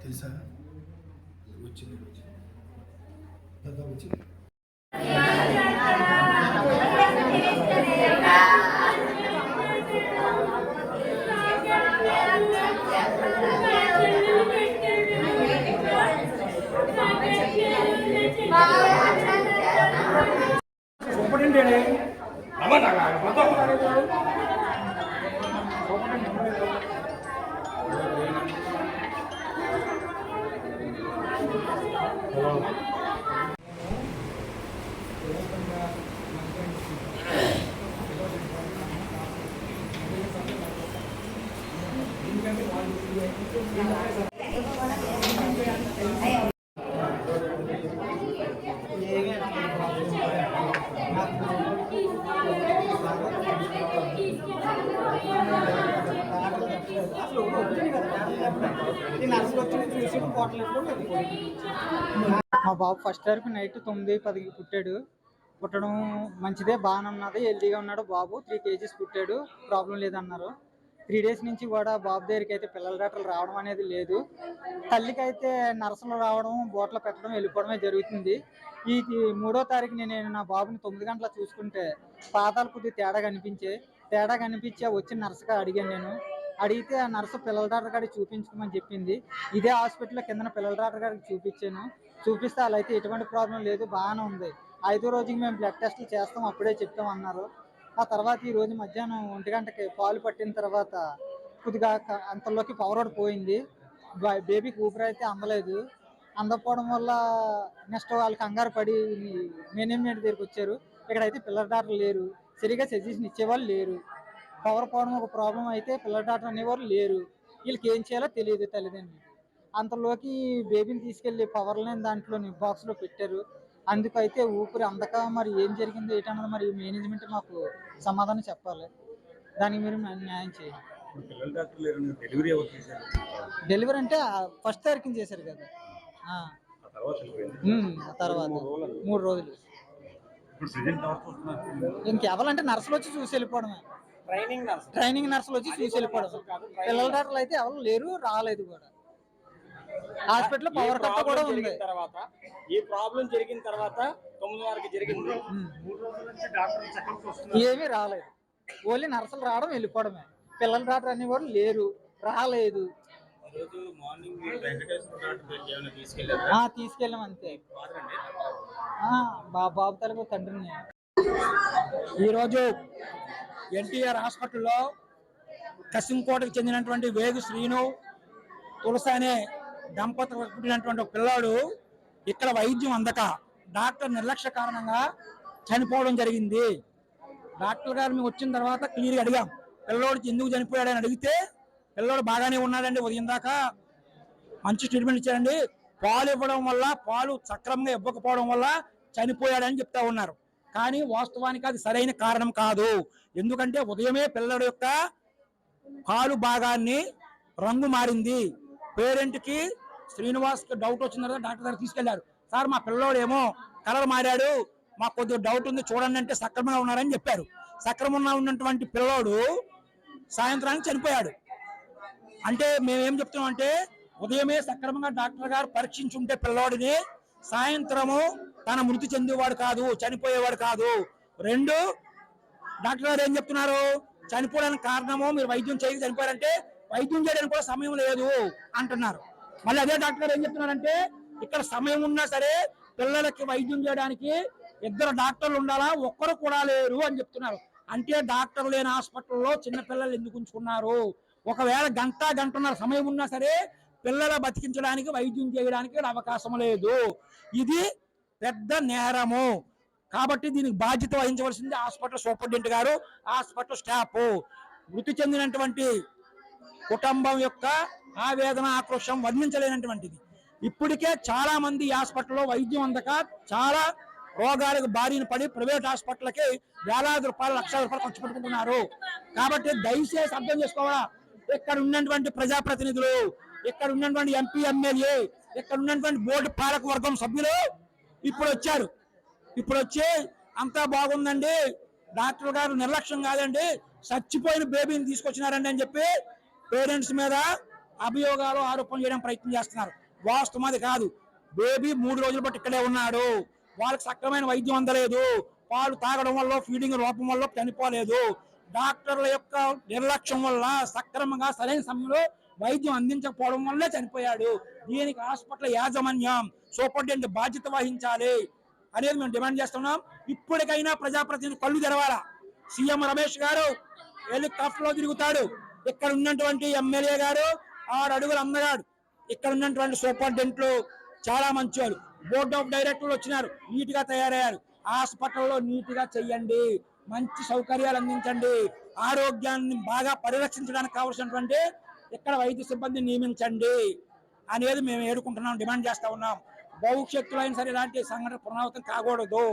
తెలుసా వచ్చింది మా బాబు ఫస్ట్ ఇయర్కి నైట్ 9:10కి పుట్టాడు. పుట్టడం మంచిదే, బాగానే ఉన్నది, హెల్తీగా ఉన్నాడు బాబు. 3 kgs పుట్టాడు, ప్రాబ్లం లేదన్నారు. 3 days నుంచి కూడా బాబు దగ్గరికి అయితే పిల్లల డాక్టర్లు రావడం అనేది లేదు. తల్లికి అయితే నర్సులు రావడం, బోట్లు పెట్టడం, వెళ్ళిపోవడమే జరుగుతుంది. ఈ 3వ తారీఖు నేను నా బాబుని 9 గంటల చూసుకుంటే పాదాలు కొద్దిగా తేడా కనిపించే వచ్చి నర్సుగా అడిగాను. నేను అడిగితే ఆ నర్సు పిల్లల డాక్టర్ గారికి చూపించుకోమని చెప్పింది. ఇదే హాస్పిటల్లో కింద పిల్లల డాక్టర్ గారికి చూపిస్తే అలా అయితే ఎటువంటి ప్రాబ్లం లేదు, బాగానే ఉంది. 5వ రోజుకి మేము బ్లడ్ టెస్ట్లు చేస్తాం, అప్పుడే చెప్తాం అన్నారు. ఆ తర్వాత ఈ రోజు మధ్యాహ్నం 1 గంటకి పాలు పట్టిన తర్వాత కొద్దిగా అంతలోకి పవర్ పోయింది. బేబీకి ఊపిరి అయితే అందలేదు. అందకపోవడం వల్ల నెక్స్ట్ వాళ్ళకి కంగారు పడి మేనేజ్మెంట్ దగ్గరికి వచ్చారు. ఇక్కడైతే పిల్లల డాక్టర్ లేరు, సరిగా సజెషన్ ఇచ్చేవాళ్ళు లేరు. పవర్ పోవడం ఒక ప్రాబ్లం అయితే పిల్లల డాక్టర్ అనేవారు లేరు. వీళ్ళకి ఏం చేయాలో తెలియదు తల్లిదండ్రులు. అంతలోకి బేబీని తీసుకెళ్లి పవర్ లేని దాంట్లోని బాక్స్లో పెట్టారు. అందుకైతే ఊపిరి అందక మరి ఏం జరిగిందో ఏంటన్నది మరి మేనేజ్మెంట్ మాకు సమాధానం చెప్పాలి. దానికి మీరు న్యాయం చేయాలి. డెలివరీ అంటే ఫస్ట్ తారీఖున చేశారు కదా, తర్వాత 3 రోజులు. ఇంకెవరంటే నర్సులు వచ్చి చూసి వెళ్ళిపోవడమే, ట్రైనింగ్ నర్సులు వచ్చి చూసి వెళ్ళిపోవడం. పిల్లల డాక్టర్లు అయితే ఎవరు లేరు, రాలేదు కూడా. హాస్పిటల్ పవర్ కట్ కూడా ఉంది. ఈ ప్రాబ్లం జరిగిన తర్వాత 9 వరకు జరిగింది, ఏమీ రాలేదు. ఓన్లీ నర్సులు రావడం, వెళ్ళిపోవడమే. పిల్లల డాక్టర్ అనేవారు లేరు, రాలేదు. తీసుకెళ్ళాం అంతే. బాబు తరపు తండ్రిని. ఈరోజు ఎన్టీఆర్ హాస్పిటల్లో కసింకోటకు చెందినటువంటి వేగు శ్రీను, తులసి అనే దంపతులకు పుట్టినటువంటి ఒక పిల్లాడు ఇక్కడ వైద్యం అందక డాక్టర్ నిర్లక్ష్య కారణంగా చనిపోవడం జరిగింది. డాక్టర్ గారు మేము వచ్చిన తర్వాత క్లియర్గా అడిగాం, పిల్లోడికి ఎందుకు చనిపోయాడని అడిగితే పిల్లోడు బాగానే ఉన్నాడండి, ఉదయం దాకా మంచి ట్రీట్మెంట్ ఇచ్చారండి. పాలు ఇవ్వడం వల్ల, పాలు సక్రమంగా ఇవ్వకపోవడం వల్ల చనిపోయాడని చెప్తా ఉన్నారు. కానీ వాస్తవానికి అది సరైన కారణం కాదు. ఎందుకంటే ఉదయమే పిల్లడు యొక్క పాలు భాగాన్ని రంగు మారింది. పేరెంట్ కి శ్రీనివాస్ కి డౌట్ వచ్చిన తర్వాత డాక్టర్ దగ్గర తీసుకెళ్లారు. సార్ మా పిల్లోడు ఏమో కలర్ మారాడు, మాకు కొద్దిగా డౌట్ ఉంది చూడండి అంటే సక్రమంగా ఉన్నారని చెప్పారు. సక్రమంగా ఉన్నటువంటి పిల్లోడు సాయంత్రానికి చనిపోయాడు. అంటే మేమేం చెప్తున్నాం అంటే ఉదయమే సక్రమంగా డాక్టర్ గారు పరీక్షించుంటే పిల్లోడిని సాయంత్రము తన మృతి చెందేవాడు కాదు, చనిపోయేవాడు కాదు. రెండు, డాక్టర్ గారు ఏం చెప్తున్నారు, చనిపోవడానికి కారణము మీరు వైద్యం చేయక చనిపోయారంటే వైద్యం చేయడానికి కూడా సమయం లేదు అంటున్నారు. మళ్ళీ అదే డాక్టర్ గారు ఏం చెప్తున్నారంటే ఇక్కడ సమయం ఉన్నా సరే పిల్లలకి వైద్యం చేయడానికి 2 డాక్టర్లు ఉండాలా, ఒక్కరు కూడా లేరు అని చెప్తున్నారు. అంటే డాక్టర్ లేని హాస్పిటల్లో చిన్న పిల్లలు ఎందుకు ఉంచుకున్నారు? ఒకవేళ గంటన్నర సమయం ఉన్నా సరే పిల్లల బతికించడానికి వైద్యం చేయడానికి అవకాశం లేదు. ఇది పెద్ద నేరము. కాబట్టి దీనికి బాధ్యత వహించవలసింది హాస్పిటల్ సూపరింటెండెంట్ గారు, హాస్పిటల్ స్టాఫ్. మృతి చెందినటువంటి కుటుంబం యొక్క ఆవేదన, ఆక్రోశం వర్ణించలేనటువంటిది. ఇప్పటికే చాలా మంది హాస్పిటల్లో వైద్యం అందక చాలా రోగాలకు బారిన పడి ప్రైవేట్ హాస్పిటల్కి వేలాది రూపాయలు, లక్షల రూపాయలు ఖర్చు పెట్టుకుంటున్నారు. కాబట్టి దయచేసి అర్థం చేసుకోవాలా, ఇక్కడ ఉన్నటువంటి ప్రజాప్రతినిధులు, ఇక్కడ ఉన్నటువంటి ఎంపీ, ఎమ్మెల్యే, ఇక్కడ ఉన్నటువంటి బోర్డు పాలక వర్గం సభ్యులు ఇప్పుడు వచ్చారు. ఇప్పుడు వచ్చి అంతా బాగుందండి, డాక్టర్ గారు నిర్లక్ష్యం కాదండి, చచ్చిపోయిన బేబీని తీసుకొచ్చినారండి అని చెప్పి పేరెంట్స్ మీద అభియోగాలు, ఆరోపణలు చేయడం ప్రయత్నం చేస్తున్నారు. వాస్తవం అది కాదు. బేబీ 3 రోజుల బట్టి ఇక్కడే ఉన్నాడు, వాళ్ళకి సక్రమైన వైద్యం అందలేదు, పాలు తాగడం వల్ల, ఫీడింగ్ లోపం వల్ల చనిపోలేదు. డాక్టర్ల యొక్క నిర్లక్ష్యం వల్ల సక్రమంగా సరైన సమయంలో వైద్యం అందించకపోవడం వల్లే చనిపోయాడు. దీనికి హాస్పిటల్ యాజమాన్యం, సూపరింటెండెంట్ బాధ్యత వహించాలి అనేది మేము డిమాండ్ చేస్తున్నాం. ఇప్పటికైనా ప్రజాప్రతినిధులు కళ్ళు తెరవాలా. సీఎం రమేష్ గారు హెలికాప్టర్ లో తిరుగుతాడు, ఇక్కడ ఉన్నటువంటి ఎమ్మెల్యే గారు 6 అడుగులు అందగాడు, ఇక్కడ ఉన్నటువంటి సూపరింటెండెంట్లు చాలా మంచి వాళ్ళు, బోర్డ్ ఆఫ్ డైరెక్టర్లు వచ్చినారు, నీట్ గా తయారయ్యారు. హాస్పిటల్లో నీట్ గా చెయ్యండి, మంచి సౌకర్యాలు అందించండి, ఆరోగ్యాన్ని బాగా పరిరక్షించడానికి కావాల్సినటువంటి ఇక్కడ వైద్య సిబ్బందిని నియమించండి అనేది మేము ఏడుకుంటున్నాం, డిమాండ్ చేస్తా ఉన్నాం. భవిష్యత్తులో అయినా సరే ఇలాంటి సంఘటన పునరావృతం కాకూడదు.